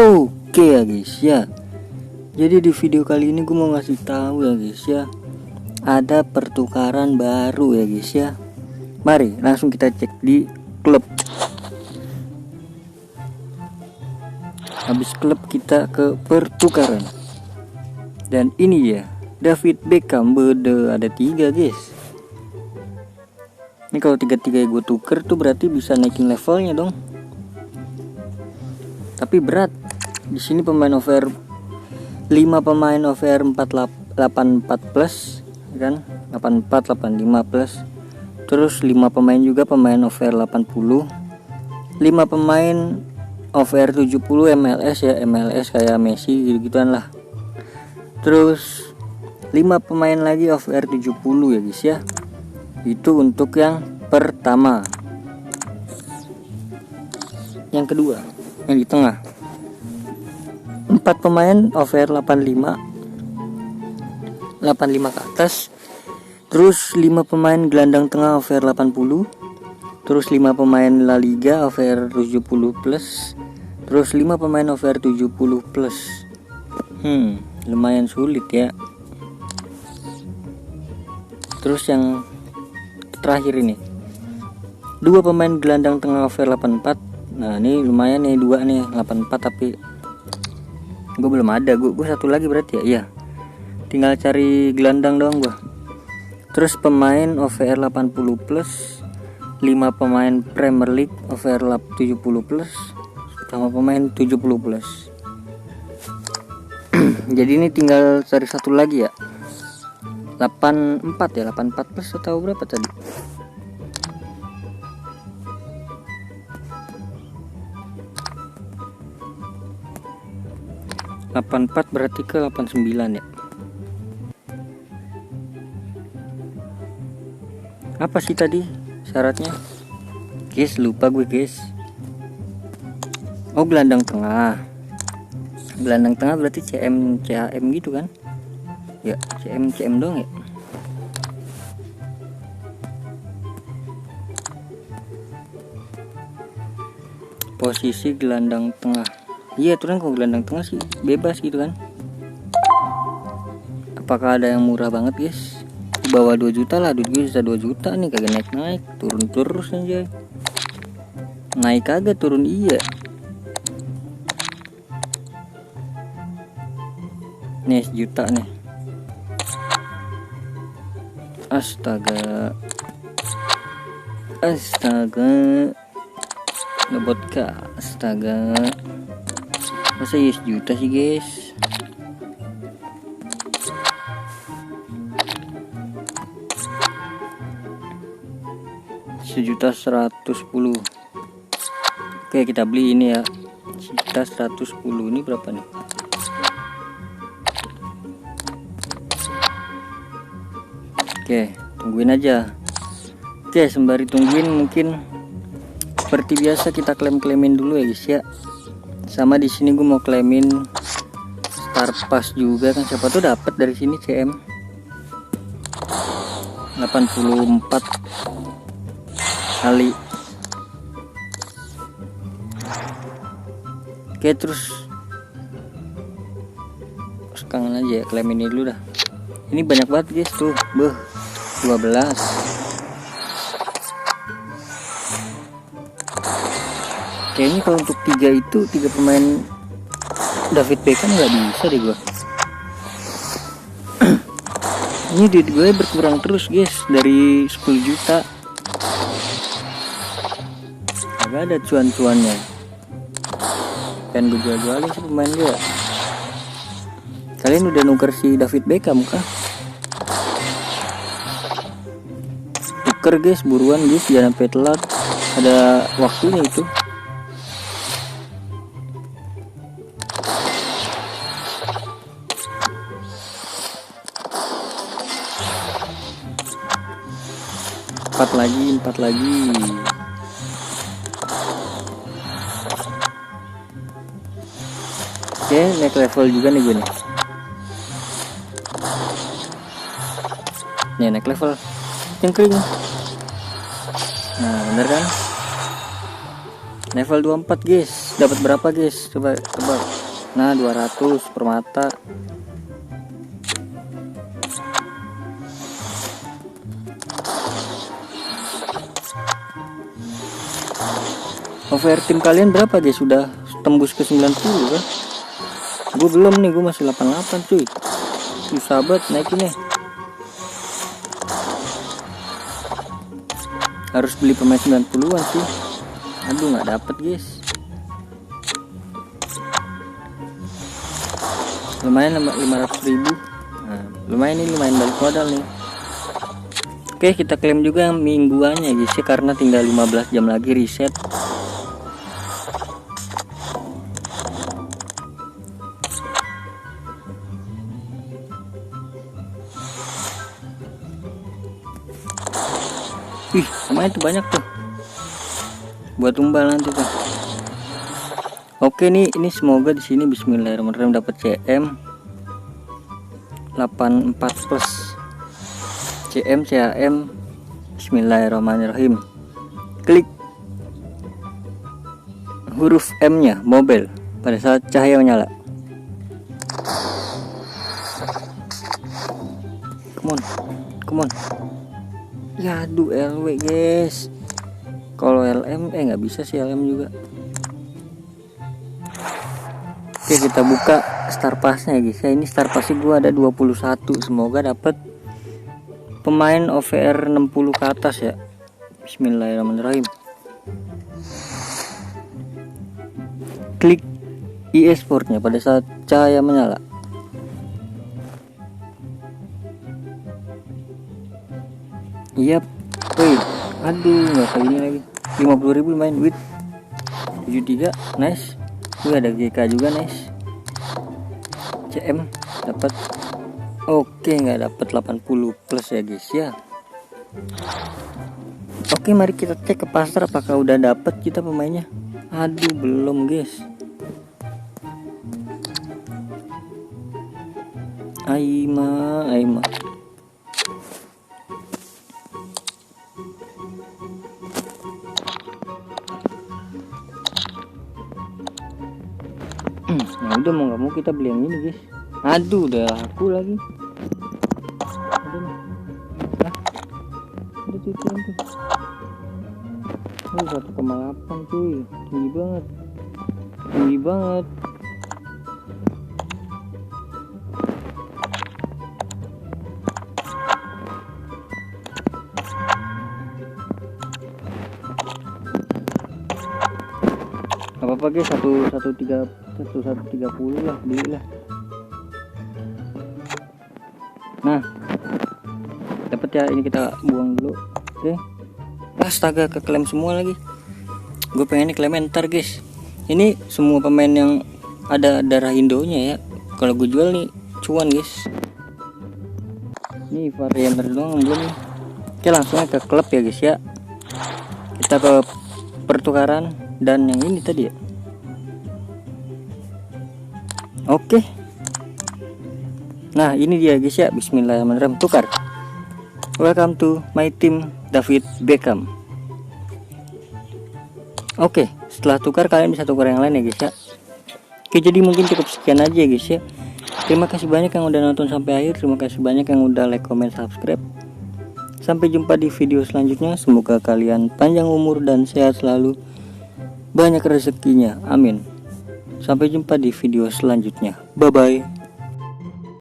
Oke ya guys ya. Jadi di video kali ini gue mau ngasih tahu ya guys ya, ada pertukaran baru ya guys ya. Mari langsung kita cek di klub. Habis klub kita ke pertukaran. Dan ini ya, David Beckham beda ada 3 guys. Ini kalau 3-3 gue tuker tuh berarti bisa naikin levelnya dong. Tapi berat. Di sini pemain over 5 pemain over 84 plus kan, 84 85 plus. Terus 5 pemain juga pemain over 80. 5 pemain over 70 MLS ya, MLS kayak Messi gitu-gituan lah. Terus 5 pemain lagi over 70 ya guys ya. Itu untuk yang pertama. Yang kedua, yang di tengah, 4 pemain over 85 ke atas. Terus 5 pemain gelandang tengah over 80. Terus 5 pemain La Liga over 70 plus. Terus 5 pemain over 70 plus. Lumayan sulit ya. Terus yang terakhir ini, 2 pemain gelandang tengah over 84. Nah ini lumayan nih, 2 nih 84, tapi gue belum ada. Gue satu lagi berarti ya. Iya, tinggal cari gelandang doang gue. Terus pemain over 80 plus, 5 pemain Premier League over 70 plus, sama pemain 70 plus. Jadi ini tinggal cari satu lagi ya, 84 ya, 84 plus atau berapa tadi? Berarti ke 89 ya. Apa sih tadi syaratnya? Guys, lupa gue guys. Oh, gelandang tengah. Gelandang tengah berarti CM gitu kan? Ya, CM dong ya. Posisi gelandang tengah. Iya, tuh kan kalau gelandang tengah sih bebas gitu kan. Apakah ada yang murah banget guys? Di bawah 2 juta lah, duit gue bisa 2 juta nih, kagak naik-naik, turun terus aja. Naik kagak, turun iya. Nih 1 juta nih. Astaga. Ngebot kah? Astaga. Masa ya 1 juta sih guys? $1.110. Oke, kita beli ini ya. $1.110 ini berapa nih? Oke, tungguin aja. Oke, sembari tungguin mungkin seperti biasa kita klaim-klaimin dulu ya guys ya. Sama di sini gue mau klaimin Star Pass juga kan, siapa tuh dapat dari sini CM 84 kali. Oke, terus kangen aja ya, klaim ini dulu dah. Ini banyak banget guys tuh, 12. Kayaknya kalau untuk 3 itu 3 pemain David Beckham nggak bisa deh gua. Ini duit gue berkurang terus guys, dari 10 juta agak ada cuan-cuannya. Pengen gue jual-jualin sih pemain gue. Kalian udah nuker si David Beckham kah? Tuker guys, buruan guys, jangan sampai telat, ada waktunya itu. Empat lagi. Oke, naik level juga nih gue nih. Nih naik level cengkring. Nah bener kan, level 24 guys. dapat berapa guys, coba tebak. Nah 200 per mata. OVR tim kalian berapa guys? Sudah tembus ke 90 kan? Gue belum nih, gue masih 88 cuy. Susah banget naikinnya. Harus beli pemain 90-an sih. Aduh nggak dapet guys. Lumayan 500.000. Nah, lumayan nih, lumayan balik modal nih. Oke, kita klaim juga mingguannya guys ya, karena tinggal 15 jam lagi reset. Wih, lumayan tuh, banyak tuh buat tumbal nanti tuh. Oke nih, ini semoga di sini bismillahirrahmanirrahim dapat CM 84 plus. CAM bismillahirrahmanirrahim. Klik huruf M nya mobile pada saat cahaya menyala. Come on. Ya aduh, LW guys. Kalau LM nggak bisa sih, LM juga. Oke, kita buka star passnya guys ya. Ini star passnya gua ada 21. Semoga dapat pemain OVR 60 ke atas ya. Bismillahirrahmanirrahim. Klik e-sportnya pada saat cahaya menyala. Yap. Wih, aduh nggak kayak gini lagi. 50.000 main duit. 73 nice. Wih, ada GK juga nice. CM dapat. Oke, nggak dapat 80 plus ya guys ya. Oke, mari kita cek ke pasar apakah udah dapat kita pemainnya. Aduh, belum guys. Aima. Nah udah, mau nggak mau kita beli yang ini guys. Aduh, udah laku lagi. Udah tuh. 1,8 cuy, tinggi banget. Apa guys, 130 lah, belilah. Nah, dapat ya, ini kita buang dulu. Oke. Astaga, keklaim semua lagi. Gue pengen klaim ntar guys. Ini semua pemain yang ada darah Indonya ya. Kalau gue jual nih cuan guys. Ini varianer doang belum nih. Oke, langsung ke klub ya guys ya. Kita ke pertukaran dan yang ini tadi ya. Oke. Nah ini dia guys ya, bismillahirrahmanirrahim, tukar. Welcome to my team David Beckham. Oke, setelah tukar kalian bisa tukar yang lain ya guys ya. Oke, jadi mungkin cukup sekian aja ya guys ya. Terima kasih banyak yang udah nonton sampai akhir. Terima kasih banyak yang udah like, comment, subscribe. Sampai jumpa di video selanjutnya. Semoga kalian panjang umur dan sehat selalu, banyak rezekinya, amin. Sampai jumpa di video selanjutnya. Bye bye.